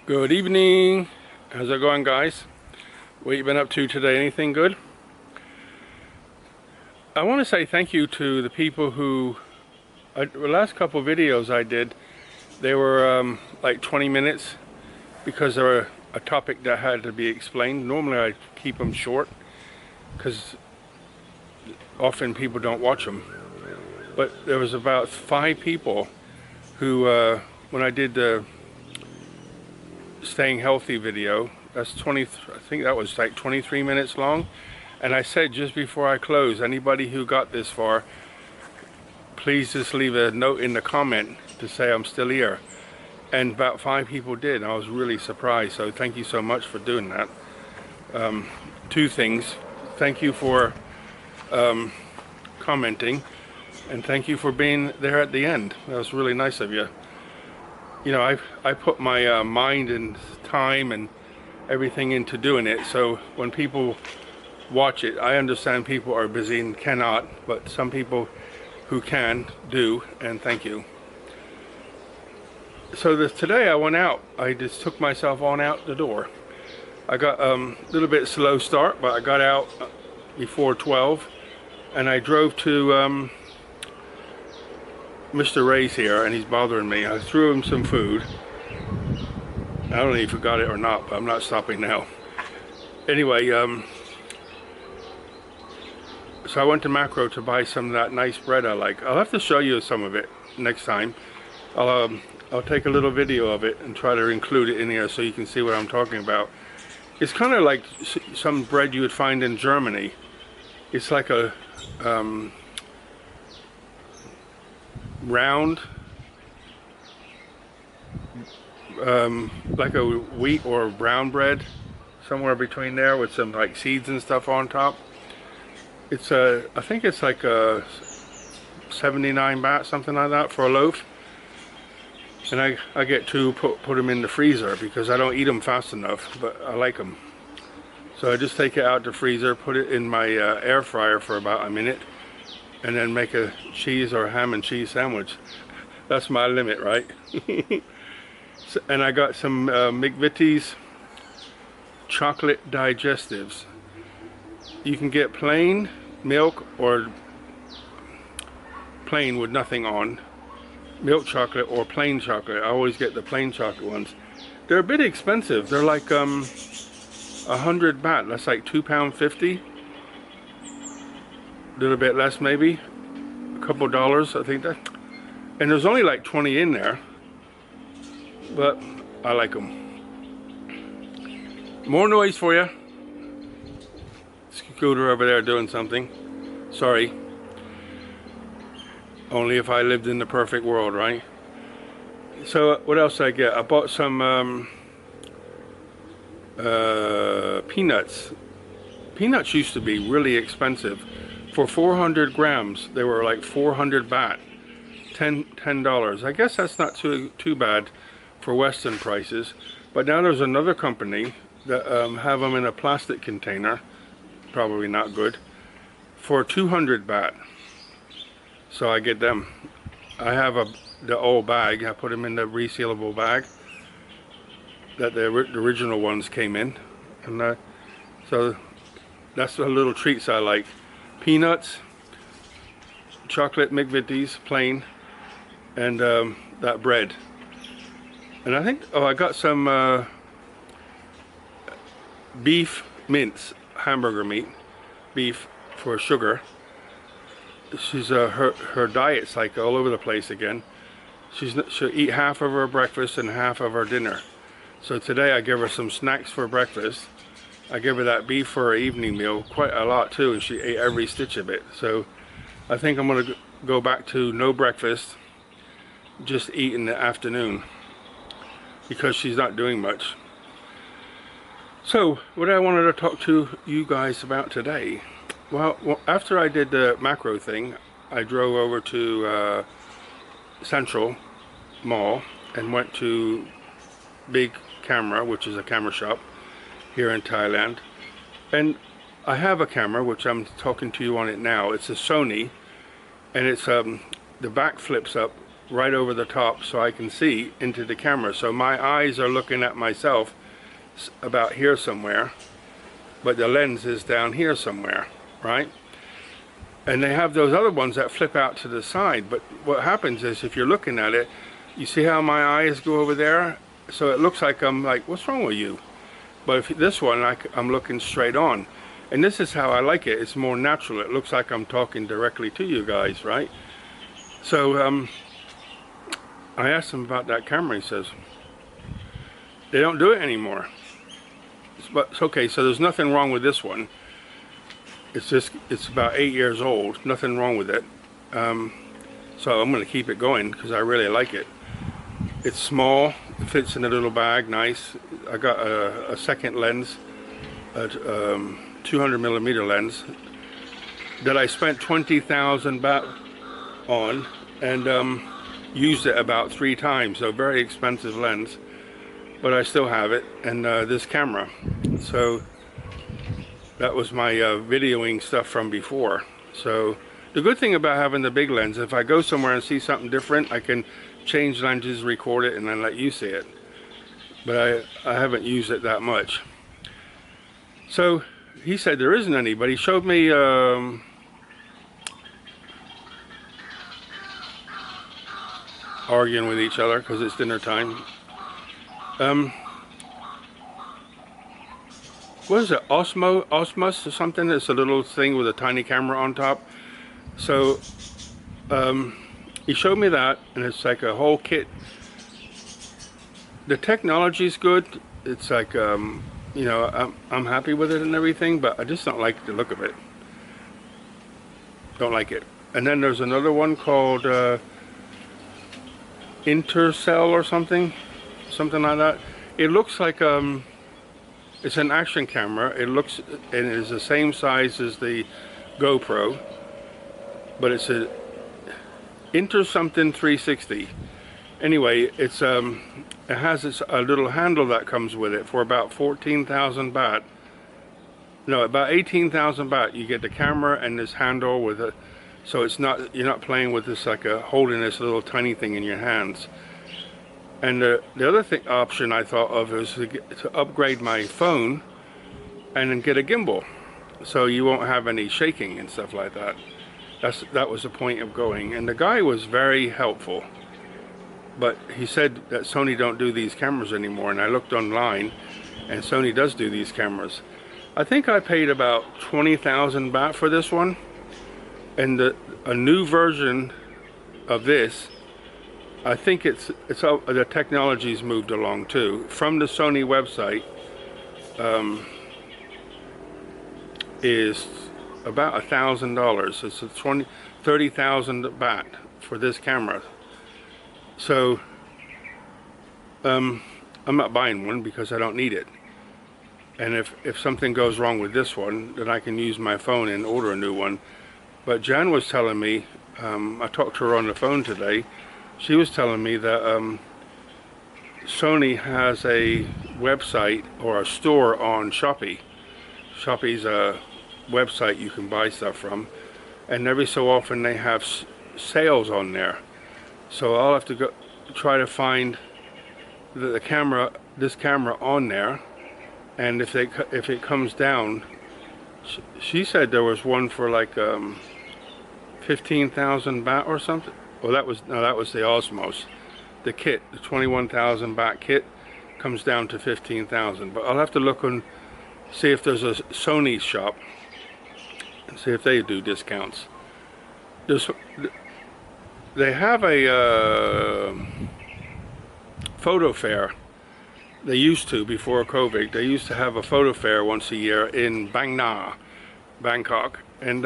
Good evening. How's it going, guys? What you been up to today? Anything good? I want to say thank you to the people who the last couple videos I did, they were like 20 minutes because they were a topic that had to be explained. Normally I keep them short because often people don't watch them, but there was about 5 people who when I did the staying healthy video, that's 20, I think that was like 23 minutes long, and I said just before I close, anybody who got this far, please just leave a note in the comment to say I'm still here. And about 5 people did. I was really surprised, so thank you so much for doing that. 2 things: thank you for commenting, and thank you for being there at the end. That was really nice of you. You know, I put my mind and time and everything into doing it, so when people watch it, I understand people are busy and cannot, but some people who can do, and thank you. So today I went out. I just took myself on out the door. I got a little bit slow start, but I got out before 12, and I drove to Mr. Ray's here, and he's bothering me. I threw him some food. I don't know if he got it or not, but I'm not stopping now. Anyway, so I went to Macro to buy some of that nice bread I like. I'll have to show you some of it next time. I'll take a little video of it and try to include it in here so you can see what I'm talking about. It's kind of like some bread you would find in Germany. It's like a round, like a wheat or brown bread, somewhere between there, with some like seeds and stuff on top. It's I think it's like a 79 baht, something like that, for a loaf. And I get to put them in the freezer because I don't eat them fast enough, but I like them. So I just take it out the freezer, put it in my air fryer for about a minute, and then make a cheese or ham and cheese sandwich. That's my limit, right? So, and I got some McVitie's chocolate digestives. You can get plain milk or plain with nothing on, milk chocolate or plain chocolate. I always get the plain chocolate ones. They're a bit expensive. They're like 100 baht. That's like £2.50. A little bit less, maybe a couple dollars, I think that. And there's only like 20 in there, but I like them. More noise for you. Scooter over there doing something. Sorry. Only if I lived in the perfect world, right? So what else did I get? I bought some peanuts. Peanuts used to be really expensive. For 400 grams, they were like 400 baht, $10. I guess that's not too bad for Western prices. But now there's another company that have them in a plastic container, probably not good, for 200 baht. So I get them. I have the old bag. I put them in the resealable bag that the original ones came in, and so that's the little treats I like. Peanuts, chocolate McVitie's plain, and that bread. And I think, I got some beef mince, hamburger meat, beef for sugar. She's her diet's like all over the place again. She'll eat half of her breakfast and half of her dinner. So today I give her some snacks for breakfast. I give her that beef for her evening meal, quite a lot too, and she ate every stitch of it. So I think I'm gonna go back to no breakfast, just eat in the afternoon, because she's not doing much. So what I wanted to talk to you guys about today. Well, after I did the Macro thing, I drove over to Central Mall and went to Big Camera, which is a camera shop here in Thailand. And I have a camera, which I'm talking to you on it now. It's a Sony, and it's the back flips up right over the top so I can see into the camera. So my eyes are looking at myself about here somewhere, but the lens is down here somewhere, right? And they have those other ones that flip out to the side, but what happens is if you're looking at it, you see how my eyes go over there? So it looks like I'm like, what's wrong with you? But if this one, I'm looking straight on. And this is how I like it. It's more natural. It looks like I'm talking directly to you guys, right? So I asked him about that camera. He says, they don't do it anymore. But it's okay, so there's nothing wrong with this one. It's just, it's about 8 years old. Nothing wrong with it. So I'm going to keep it going because I really like it. It's small. It fits in a little bag, nice. I got a second lens, a 200mm lens that I spent 20,000 baht on and used it about 3 times. So very expensive lens, but I still have it. And this camera. So that was my videoing stuff from before. So the good thing about having the big lens, if I go somewhere and see something different, I can change lenses, record it, and then let you see it. But I haven't used it that much. So he said there isn't any, but he showed me arguing with each other because it's dinner time. What is it? Osmos or something? It's a little thing with a tiny camera on top. So he showed me that, and it's like a whole kit. The technology's good. It's like you know, I'm happy with it and everything, but I just don't like the look of it. Don't like it. And then there's another one called Intercell or something like that. It looks like it's an action camera. It looks, and it is the same size as the GoPro, but it's a Inter something 360. Anyway, it's it has a little handle that comes with it for about 14,000 baht. No, about 18,000 baht. You get the camera and this handle with it, so it's not, you're not playing with this like holding this little tiny thing in your hands. And the other option I thought of is to upgrade my phone and then get a gimbal, so you won't have any shaking and stuff like that. That was the point of going. And the guy was very helpful, but he said that Sony don't do these cameras anymore. And I looked online, and Sony does do these cameras. I think I paid about 20,000 baht for this one, and a new version of this. I think the technology's moved along too. From the Sony website, is about $1,000. It's a 30,000 baht for this camera. So I'm not buying one because I don't need it. And if something goes wrong with this one, then I can use my phone and order a new one. But Jan was telling me, I talked to her on the phone today. She was telling me that Sony has a website or a store on Shopee. Shopee's a website you can buy stuff from, and every so often they have sales on there. So I'll have to go try to find this camera on there, and if it comes down, she said there was one for like 15,000 baht or something. Well, that was the Osmos. The kit, the 21,000 baht kit, comes down to 15,000. But I'll have to look and see if there's a Sony shop and see if they do discounts. They have a photo fair. They used to, before COVID, they used to have a photo fair once a year in Bang Na, Bangkok, and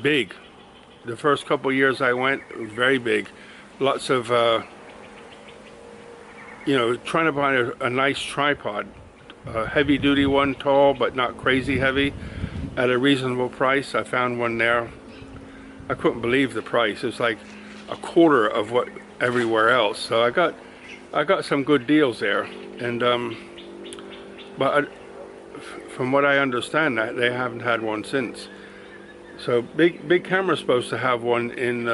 big. The first couple years I went, very big. Lots of you know, trying to buy a nice tripod, a heavy duty one, tall but not crazy heavy, at a reasonable price. I found one there. I couldn't believe the price. It's like a quarter of what everywhere else. So I got some good deals there. And but from what I understand, that they haven't had one since. So big camera's supposed to have one in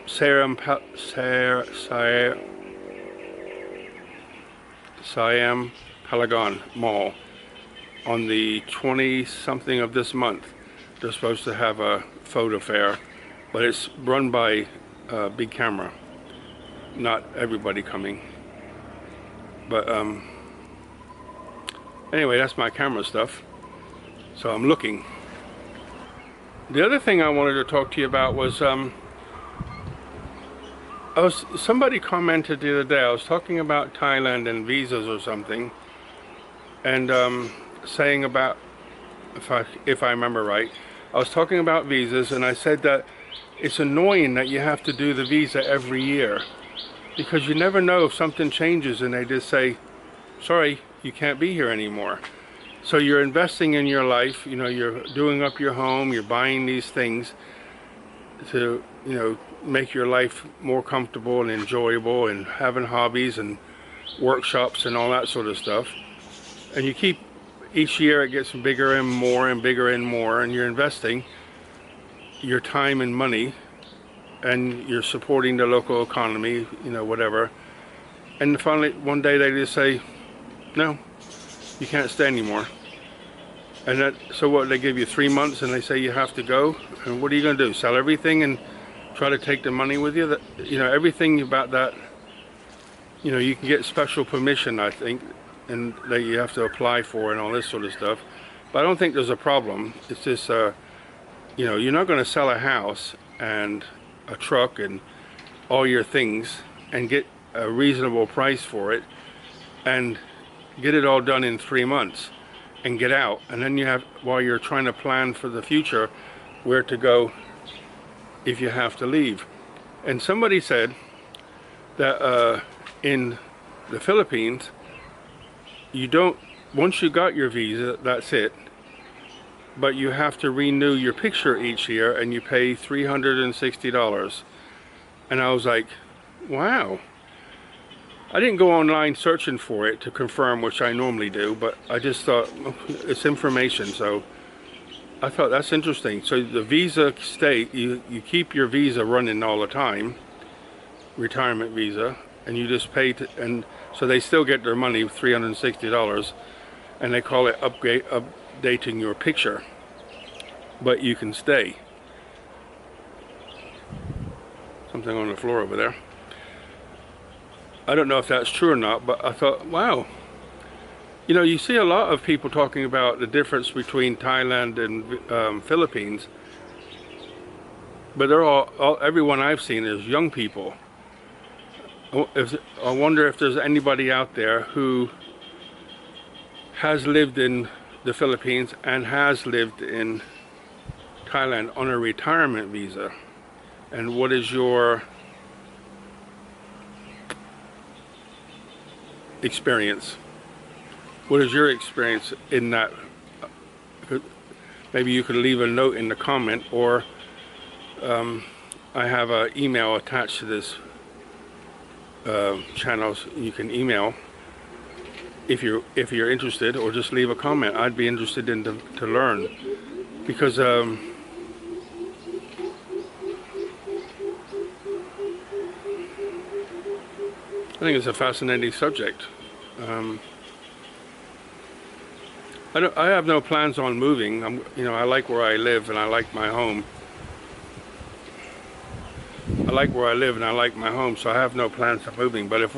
Siam Palagon Mall on the 20-something of this month. They're supposed to have a photo fair, but it's run by Big Camera. Not everybody coming. But anyway, that's my camera stuff. So I'm looking. The other thing I wanted to talk to you about was somebody commented the other day. I was talking about Thailand and visas or something, and saying about, if I remember right, I was talking about visas, and I said that it's annoying that you have to do the visa every year, because you never know if something changes and they just say, sorry, you can't be here anymore. So you're investing in your life, you know, you're doing up your home, you're buying these things to, you know, make your life more comfortable and enjoyable, and having hobbies and workshops and all that sort of stuff. And you keep, each year it gets bigger and more and bigger and more, and you're investing your time and money, and you're supporting the local economy, you know, whatever. And finally, one day they just say, no, you can't stay anymore. And that, so what, they give you 3 months and they say you have to go? And what are you going to do? Sell everything and try to take the money with you? That, you know, everything about that, you know, you can get special permission, I think, and that you have to apply for and all this sort of stuff. But I don't think there's a problem. It's just, you know, you're not going to sell a house and a truck and all your things and get a reasonable price for it and get it all done in 3 months and get out, and then you have, while you're trying to plan for the future, where to go if you have to leave. And somebody said that in the Philippines, you don't, once you got your visa, that's it, but you have to renew your picture each year, and you pay $360. And I was like, wow. I didn't go online searching for it to confirm, which I normally do, but I just thought, oh, it's information, so I thought that's interesting. So the visa state, you keep your visa running all the time, retirement visa, and you just pay to, and so they still get their money, $360, and they call it updating your picture, but you can stay. Something on the floor over there. I don't know if that's true or not, but I thought, wow. You know, you see a lot of people talking about the difference between Thailand and Philippines, but they're all, everyone I've seen is young people. I wonder if there's anybody out there who has lived in the Philippines and has lived in Thailand on a retirement visa, and what is your experience? What is your experience in that? Maybe you could leave a note in the comment, or I have an email attached to this channel. You can email if you're interested, or just leave a comment. I'd be interested in to learn, because I think it's a fascinating subject. I have no plans on moving. You know, I like where I live and I like my home. I like where I live and I like my home, so I have no plans of moving. But if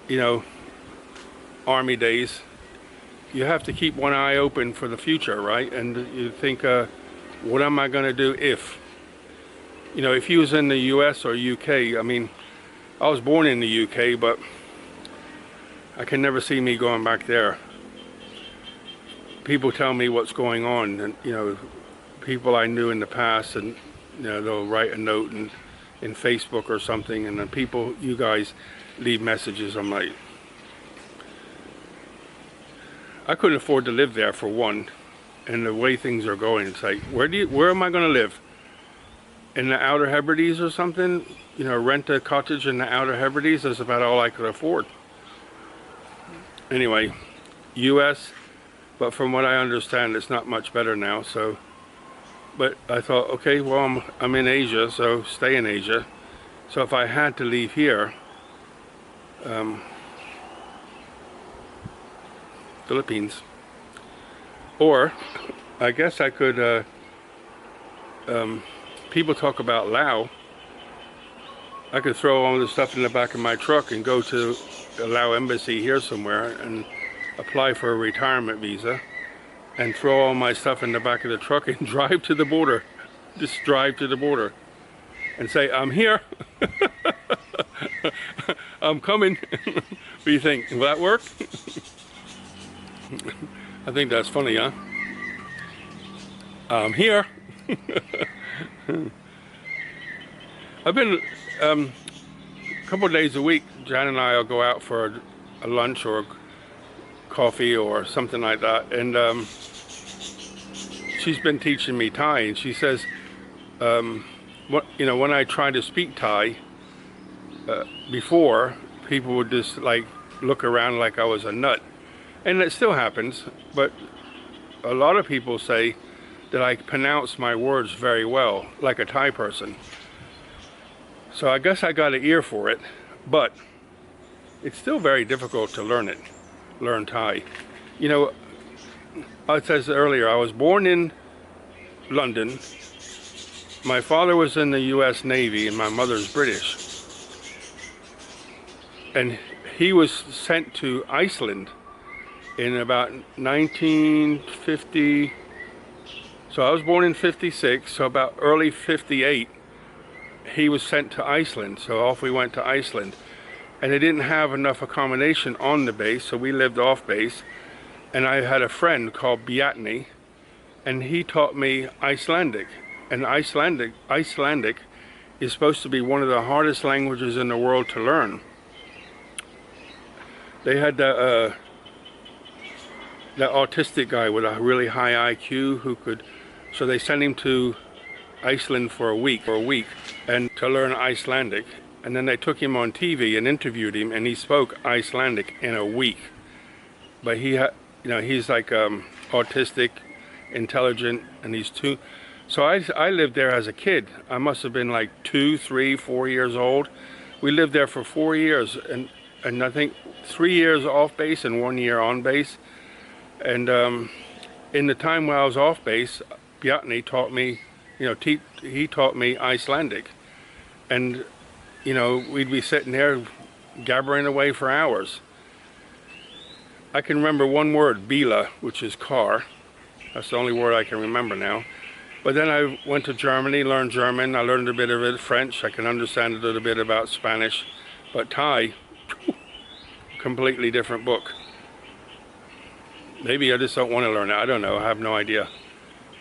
you know, Army days, you have to keep one eye open for the future, right? And you think, what am I going to do if? You know, if you was in the U.S. or UK, I mean, I was born in the UK, but I can never see me going back there. People tell me what's going on, and you know, people I knew in the past, and you know, they'll write a note in Facebook or something, and then people, you guys, leave messages. I'm like, I couldn't afford to live there, for one, and the way things are going, it's like, where am I going to live? In the Outer Hebrides or something? You know, rent a cottage in the Outer Hebrides is about all I could afford. Anyway, US, but from what I understand, it's not much better now. So, but I thought, okay, well, I'm in Asia, so stay in Asia. So if I had to leave here, Philippines, or I guess I could, people talk about Laos. I could throw all the stuff in the back of my truck and go to the Laos embassy here somewhere and apply for a retirement visa and throw all my stuff in the back of the truck and drive to the border. Just drive to the border and say, I'm here. I'm coming. What do you think? Will that work? I think that's funny, huh? I'm here. I've been a couple of days a week, Jan and I will go out for a lunch or coffee or something like that, and she's been teaching me Thai, and she says, when I try to speak Thai, before, people would just like look around like I was a nut, and it still happens, but a lot of people say that I pronounce my words very well, like a Thai person. So I guess I got an ear for it, but it's still very difficult to learn Thai. You know, I said earlier, I was born in London. My father was in the US Navy and my mother's British. And he was sent to Iceland in about 1950. So I was born in 56, so about early 58. He was sent to Iceland, so off we went to Iceland, and they didn't have enough accommodation on the base, so we lived off base. And I had a friend called Bjarni, and he taught me Icelandic. And Icelandic is supposed to be one of the hardest languages in the world to learn. They had the autistic guy with a really high IQ who could, so they sent him to Iceland for a week and to learn Icelandic, and then they took him on TV and interviewed him, and he spoke Icelandic in a week. But he's like autistic, intelligent, and he's two. So I lived there as a kid. I must have been like 2, 3, 4 years old. We lived there for 4 years, and I think 3 years off base and 1 year on base. And in the time when I was off base, Bjarni taught me, he taught me Icelandic. And, we'd be sitting there gabbering away for hours. I can remember one word, bila, which is car. That's the only word I can remember now. But then I went to Germany, learned German. I learned a bit of it, French. I can understand a little bit about Spanish. But Thai, completely different book. Maybe I just don't want to learn it. I don't know. I have no idea.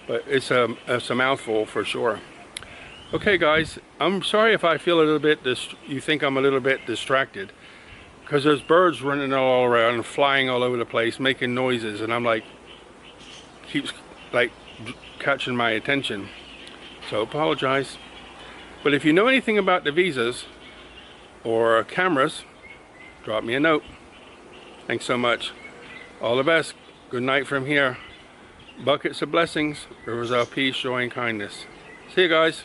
But it's a mouthful for sure. Okay, guys. I'm sorry if I feel a little bit, you think I'm a little bit distracted. Because there's birds running all around and flying all over the place, making noises. And I'm like, keeps like catching my attention. So apologize. But if you know anything about the visas or cameras, drop me a note. Thanks so much. All the best. Good night from here. Buckets of blessings, rivers of peace, joy, and kindness. See you guys.